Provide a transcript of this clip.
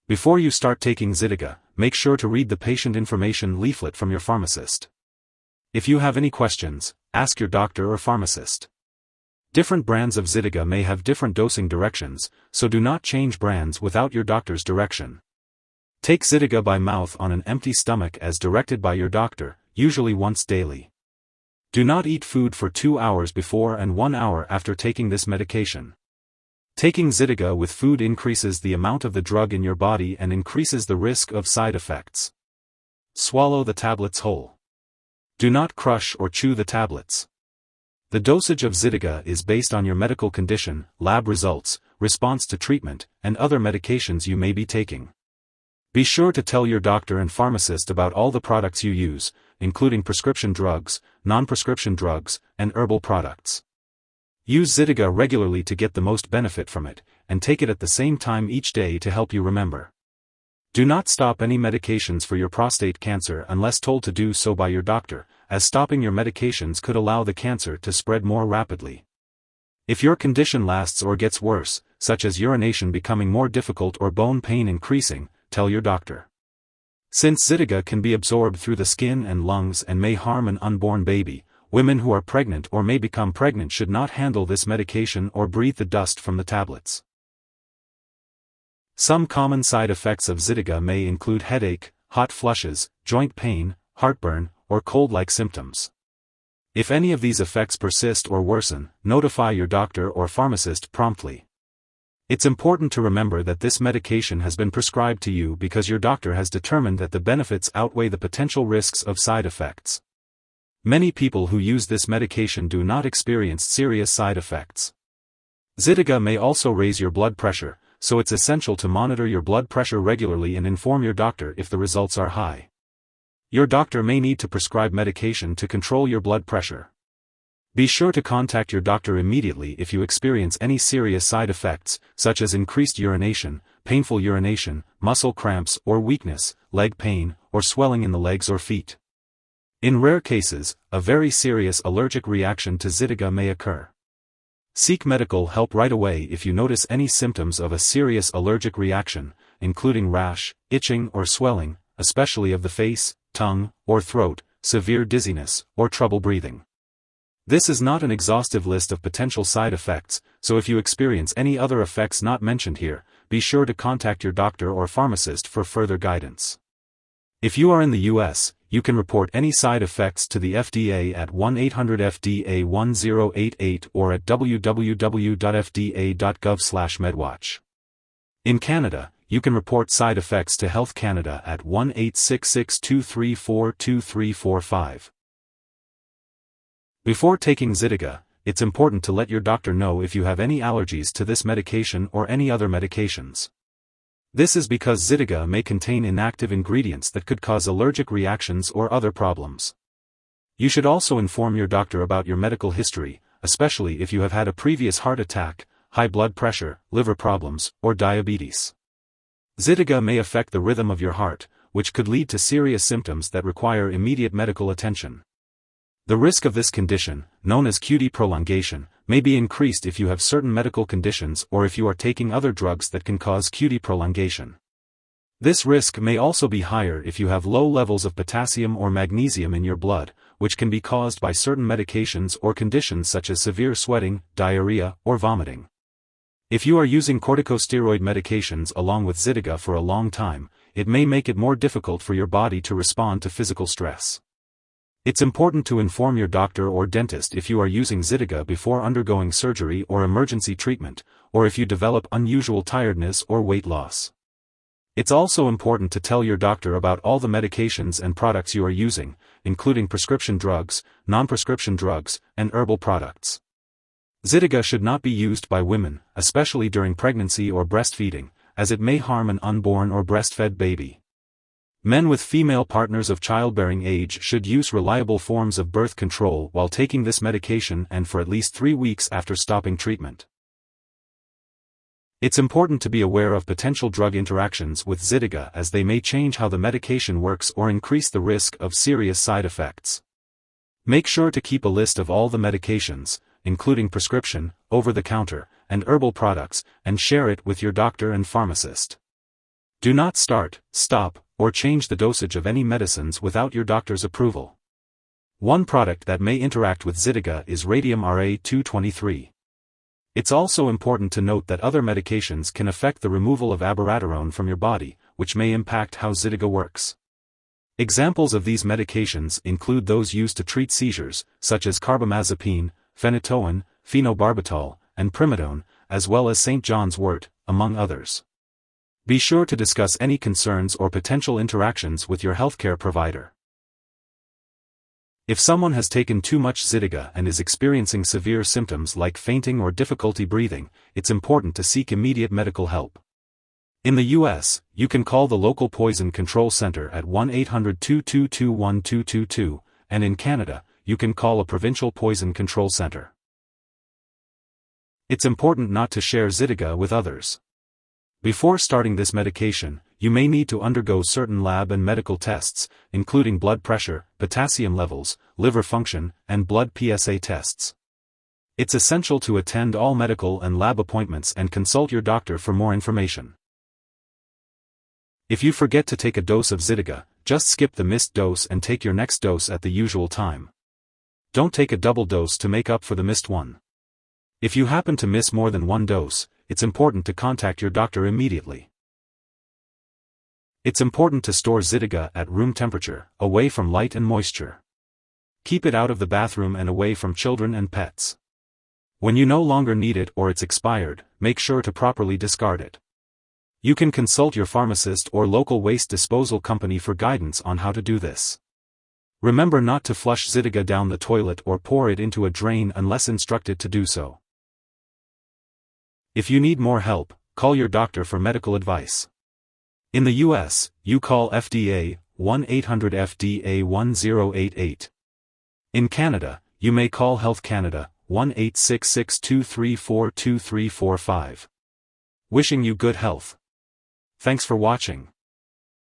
Before you start taking Zytiga, make sure to read the Patient Information Leaflet from your pharmacist. If you have any questions, ask your doctor or pharmacist. Different brands of Zytiga may have different dosing directions, so do not change brands without your doctor's direction. Take Zytiga by mouth on an empty stomach as directed by your doctor, usually once daily. Do not eat food for 2 hours before and 1 hour after taking this medication. Taking Zytiga with food increases the amount of the drug in your body and increases the risk of side effects. Swallow the tablets whole. Do not crush or chew the tablets. The dosage of Zytiga is based on your medical condition, lab results, response to treatment, and other medications you may be taking. Be sure to tell your doctor and pharmacist about all the products you use, including prescription drugs, non-prescription drugs, and herbal products. Use Zytiga regularly to get the most benefit from it, and take it at the same time each day to help you remember. Do not stop any medications for your prostate cancer unless told to do so by your doctor, as stopping your medications could allow the cancer to spread more rapidly. If your condition lasts or gets worse, such as urination becoming more difficult or bone pain increasing, tell your doctor. Since Zytiga can be absorbed through the skin and lungs and may harm an unborn baby, women who are pregnant or may become pregnant should not handle this medication or breathe the dust from the tablets. Some common side effects of Zytiga may include headache, hot flushes, joint pain, heartburn, or cold-like symptoms. If any of these effects persist or worsen, notify your doctor or pharmacist promptly. It's important to remember that this medication has been prescribed to you because your doctor has determined that the benefits outweigh the potential risks of side effects. Many people who use this medication do not experience serious side effects. Zytiga may also raise your blood pressure, so it's essential to monitor your blood pressure regularly and inform your doctor if the results are high. Your doctor may need to prescribe medication to control your blood pressure. Be sure to contact your doctor immediately if you experience any serious side effects, such as increased urination, painful urination, muscle cramps or weakness, leg pain, or swelling in the legs or feet. In rare cases, a very serious allergic reaction to Zytiga may occur. Seek medical help right away if you notice any symptoms of a serious allergic reaction, including rash, itching or swelling, especially of the face, tongue, or throat, severe dizziness, or trouble breathing. This is not an exhaustive list of potential side effects, so if you experience any other effects not mentioned here, be sure to contact your doctor or pharmacist for further guidance. If you are in the US, you can report any side effects to the FDA at 1-800-FDA-1088 or at www.fda.gov/medwatch. In Canada, you can report side effects to Health Canada at 1-866-234-2345. Before taking Zytiga, it's important to let your doctor know if you have any allergies to this medication or any other medications. This is because Zytiga may contain inactive ingredients that could cause allergic reactions or other problems. You should also inform your doctor about your medical history, especially if you have had a previous heart attack, high blood pressure, liver problems, or diabetes. Zytiga may affect the rhythm of your heart, which could lead to serious symptoms that require immediate medical attention. The risk of this condition, known as QT prolongation, may be increased if you have certain medical conditions or if you are taking other drugs that can cause QT prolongation. This risk may also be higher if you have low levels of potassium or magnesium in your blood, which can be caused by certain medications or conditions such as severe sweating, diarrhea, or vomiting. If you are using corticosteroid medications along with Zytiga for a long time, it may make it more difficult for your body to respond to physical stress. It's important to inform your doctor or dentist if you are using Zytiga before undergoing surgery or emergency treatment, or if you develop unusual tiredness or weight loss. It's also important to tell your doctor about all the medications and products you are using, including prescription drugs, non-prescription drugs, and herbal products. Zytiga should not be used by women, especially during pregnancy or breastfeeding, as it may harm an unborn or breastfed baby. Men with female partners of childbearing age should use reliable forms of birth control while taking this medication and for at least 3 weeks after stopping treatment. It's important to be aware of potential drug interactions with Zytiga as they may change how the medication works or increase the risk of serious side effects. Make sure to keep a list of all the medications, including prescription, over-the-counter, and herbal products, and share it with your doctor and pharmacist. Do not start, stop, or change the dosage of any medicines without your doctor's approval. One product that may interact with Zytiga is radium Ra-223. It's also important to note that other medications can affect the removal of abiraterone from your body, which may impact how Zytiga works. Examples of these medications include those used to treat seizures, such as carbamazepine, phenytoin, phenobarbital, and primidone, as well as St. John's wort, among others. Be sure to discuss any concerns or potential interactions with your healthcare provider. If someone has taken too much Zytiga and is experiencing severe symptoms like fainting or difficulty breathing, it's important to seek immediate medical help. In the U.S., you can call the local Poison Control Center at 1-800-222-1222, and in Canada, you can call a provincial poison control center. It's important not to share Zytiga with others. Before starting this medication, you may need to undergo certain lab and medical tests, including blood pressure, potassium levels, liver function, and blood PSA tests. It's essential to attend all medical and lab appointments and consult your doctor for more information. If you forget to take a dose of Zytiga, just skip the missed dose and take your next dose at the usual time. Don't take a double dose to make up for the missed one. If you happen to miss more than one dose, it's important to contact your doctor immediately. It's important to store Zytiga at room temperature, away from light and moisture. Keep it out of the bathroom and away from children and pets. When you no longer need it or it's expired, make sure to properly discard it. You can consult your pharmacist or local waste disposal company for guidance on how to do this. Remember not to flush Zytiga down the toilet or pour it into a drain unless instructed to do so. If you need more help, call your doctor for medical advice. In the U.S., you call FDA, 1-800-FDA-1088. In Canada, you may call Health Canada, 1-866-234-2345. Wishing you good health. Thanks for watching.